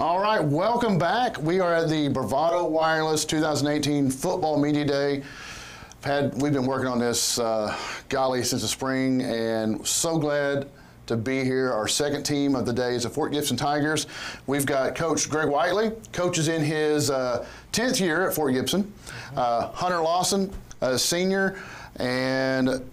All right, welcome back. We are at the Bravado Wireless 2018 Football Media Day. We've been working on this, golly, since the spring, and so glad to be here. Our second team of the day is the Fort Gibson Tigers. We've got Coach Greg Whitley. Coach is in his 10th year at Fort Gibson. Hunter Lawson, a senior, and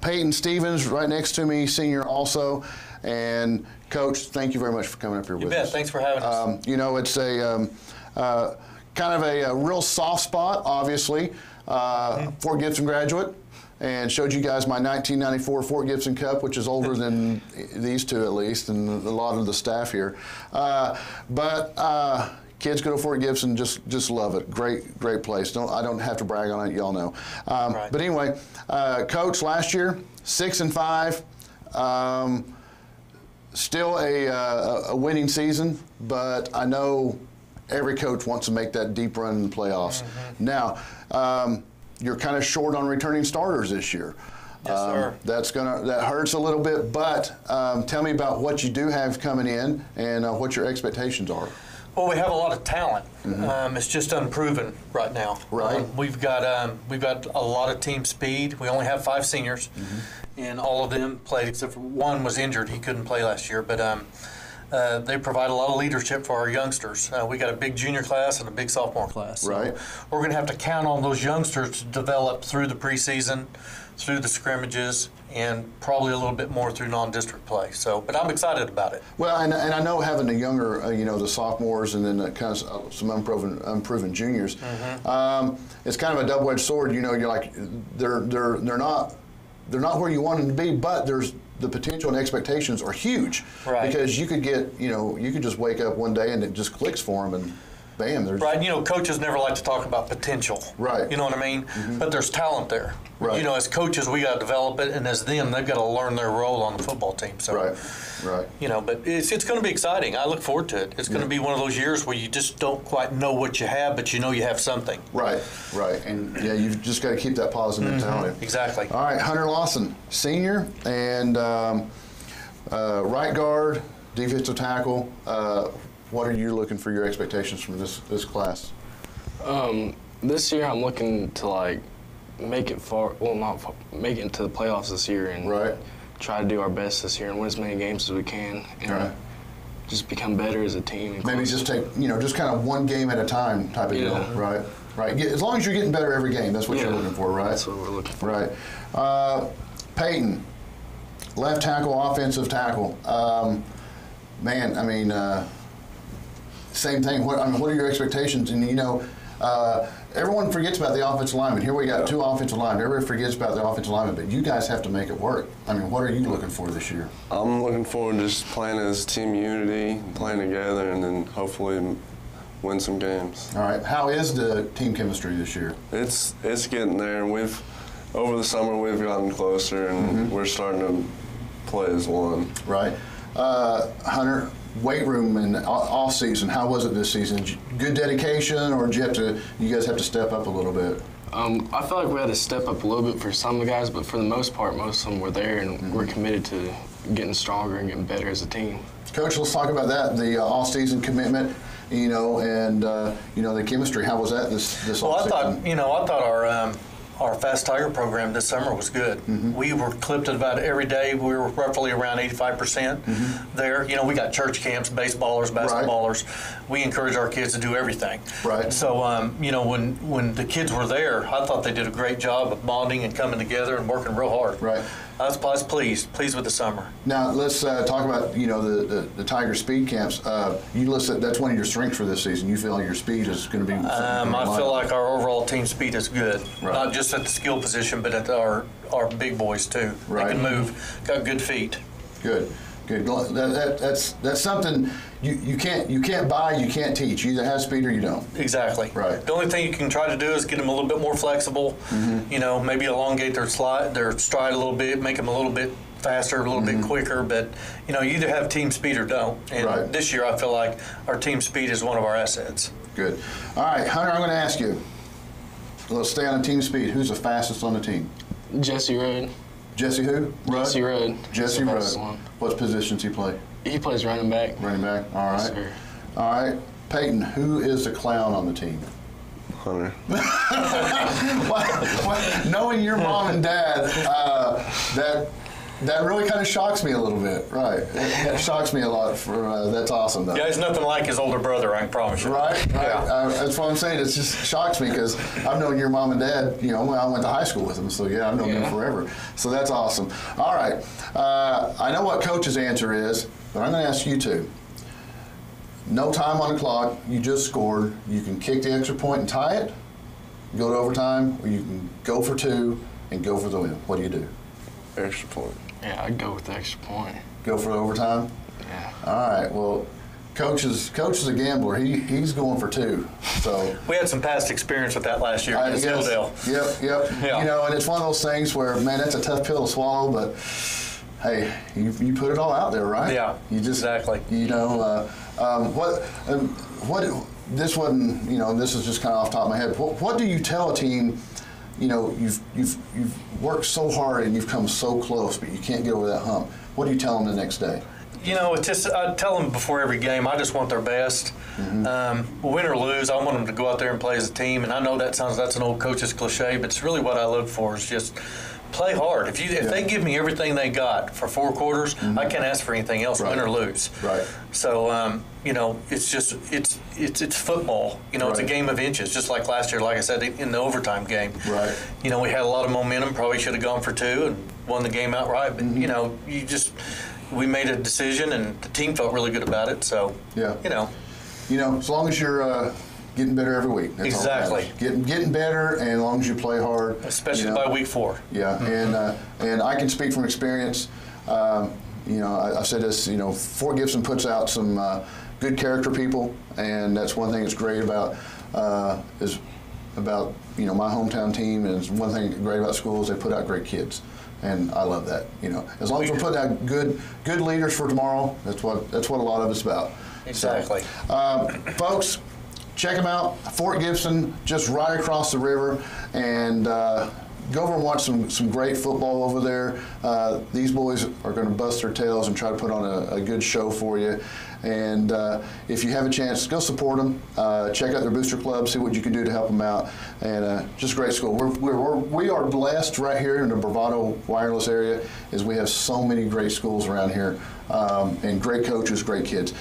Peyton Stevens right next to me, senior also. And Coach, thank you very much for coming up here with us. You bet. Thanks for having us. You know, it's a kind of a real soft spot, obviously. Fort Gibson graduate, and showed you guys my 1994 Fort Gibson Cup, which is older than these two at least, and a lot of the staff here. But kids go to Fort Gibson, just love it. Great place. I don't have to brag on it, y'all know. Right. But anyway, Coach, last year 6-5. Still a winning season, but I know every coach wants to make that deep run in the playoffs. Now, you're kind of short on returning starters this year. Yes, sir. That hurts a little bit, but tell me about what you do have coming in and what your expectations are. Well, we have a lot of talent. It's just unproven right now. Right. We've got a lot of team speed. We only have 5 seniors, and all of them played except for one was injured. He couldn't play last year, but they provide a lot of leadership for our youngsters. We got a big junior class and a big sophomore class. So right. we're going to have to count on those youngsters to develop through the preseason, through the scrimmages, and probably a little bit more through non-district play. So, but I'm excited about it. Well, and I know having the younger, you know, the sophomores and then kind of some unproven juniors, it's kind of a double-edged sword. You know, you're like they're not where you want them to be, but there's the potential and expectations are huge. Right. Because you could get, you know, you could just wake up one day and it just clicks for them and bam, there's. Right, you know, coaches never like to talk about potential. Right. You know what I mean? But there's talent there. Right. You know, as coaches, we got to develop it, and as them, they've got to learn their role on the football team. So, Right. You know, but it's going to be exciting. I look forward to it. It's going to be one of those years where you just don't quite know what you have, but you know you have something. Right. And yeah, you've just got to keep that positive mentality. Exactly. All right, Hunter Lawson, senior, and right guard, defensive tackle. What are you looking for your expectations from this class? This year I'm looking to make it far. Well, not far, make it into the playoffs this year, and try to do our best this year and win as many games as we can, and just become better as a team. And maybe just take, you know, just kind of one game at a time type of deal, right? As long as you're getting better every game, that's what you're looking for, right? That's what we're looking for. Right. Peyton, left tackle, offensive tackle. Man, I mean, same thing. What are your expectations? And you know, everyone forgets about the offensive lineman. Here we got 2 offensive linemen. Everybody forgets about the offensive lineman, but you guys have to make it work. I mean, what are you looking for this year? I'm looking forward to just playing as team unity, playing together, and then hopefully win some games. All right. How is the team chemistry this year? It's getting there, and over the summer we've gotten closer, and we're starting to play as one. Right. Hunter, weight room and off season, how was it this season? Good dedication, or did you guys have to step up a little bit? I feel like we had to step up a little bit for some of the guys, but for the most part, most of them were there, and we're committed to getting stronger and getting better as a team. Coach, let's talk about that, the off-season commitment, you know, and you know, the chemistry. How was that this Well, off-season? I thought our Fast Tiger program this summer was good. We were clipped at about every day. We were roughly around 85% there. You know, we got church camps, baseballers, basketballers. We encourage our kids to do everything. Right. So, you know, when the kids were there, I thought they did a great job of bonding and coming together and working real hard. Right. I was pleased with the summer. Now let's talk about, you know, the Tiger speed camps. You listed that's one of your strengths for this season. You feel like your speed is going to be. I feel like our overall team speed is good, not just at the skill position, but at our big boys too. Right. They can move, got good feet. Good. That's something you can't buy, you can't teach. You either have speed or you don't. Exactly. Right. The only thing you can try to do is get them a little bit more flexible. You know, maybe elongate their stride a little bit, make them a little bit faster, a little bit quicker. But you know, you either have team speed or don't. And this year, I feel like our team speed is one of our assets. Good. All right, Hunter, I'm going to ask you. Let's stay on the team speed. Who's the fastest on the team? Jesse Rudd. Jesse who? Jesse Rudd. Jesse Rudd. What positions he play? He plays running back. Running back. All right. Yes, sir. All right, Peyton, who is the clown on the team? Hunter. Knowing your mom and dad, that really kind of shocks me a little bit. Right, it shocks me a lot. That's awesome, though. Yeah, he's nothing like his older brother, I can promise you. Right. Yeah. That's what I'm saying. It just shocks me because I've known your mom and dad. You know, when I went to high school with them. So yeah, I've known them forever. So that's awesome. All right, I know what Coach's answer is, but I'm going to ask you two. No time on the clock. You just scored. You can kick the extra point and tie it, go to overtime, or you can go for 2 and go for the win. What do you do? Extra point. Yeah, I'd go with the extra point. Go for overtime? Yeah. All right. Well, Coach is a gambler. He's going for 2. So We had some past experience with that last year in Hildale. Yep. Yeah. You know, and it's one of those things where, man, that's a tough pill to swallow, but hey, you put it all out there, right? Yeah. You just exactly. You know, what this wasn't. You know, this is just kind of off the top of my head. What do you tell a team? You know, you've worked so hard and you've come so close, but you can't get over that hump. What do you tell them the next day? You know, it's just I tell them before every game, I just want their best. Win or lose, I want them to go out there and play as a team. And I know that's an old coach's cliche, but it's really what I look for is just play hard. If they give me everything they got for 4 quarters, I can't ask for anything else, win or lose. Right. So you know, it's just it's football. You know, it's a game of inches, just like last year. Like I said, in the overtime game. Right. You know, we had a lot of momentum. Probably should have gone for 2 and won the game outright. But you know, we made a decision, and the team felt really good about it. So yeah. You know, as long as you're getting better every week. That's exactly. All getting better, and as long as you play hard. Especially by week 4. Yeah, and I can speak from experience. You know, I said this. You know, Fort Gibson puts out some good character people, and that's one thing that's great about you know, my hometown team. And it's one thing great about schools, they put out great kids. And I love that. You know, as long as we're putting out good leaders for tomorrow, that's what a lot of it's about. Exactly. So, folks, check them out. Fort Gibson, just right across the river, and go over and watch some great football over there. These boys are going to bust their tails and try to put on a good show for you. And if you have a chance, go support them. Check out their booster club, see what you can do to help them out. And just great school. We are blessed right here in the Bravado Wireless area, as we have so many great schools around here, and great coaches, great kids.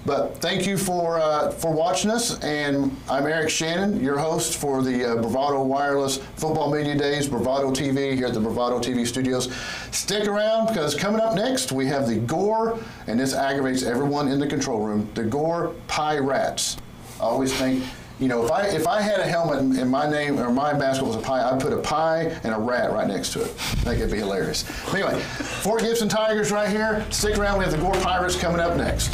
But thank you for watching us, and I'm Eric Shannon, your host for the Bravado Wireless Football Media Days, Bravado TV, here at the Bravado TV studios. Stick around, because coming up next, we have the Gore, and this aggravates everyone in the control room, the Gore Pie Rats. I always think, you know, if I had a helmet and my name or my mascot was a pie, I'd put a pie and a rat right next to it. I think it'd be hilarious. Anyway, Fort Gibson Tigers right here. Stick around, we have the Gore Pirates coming up next.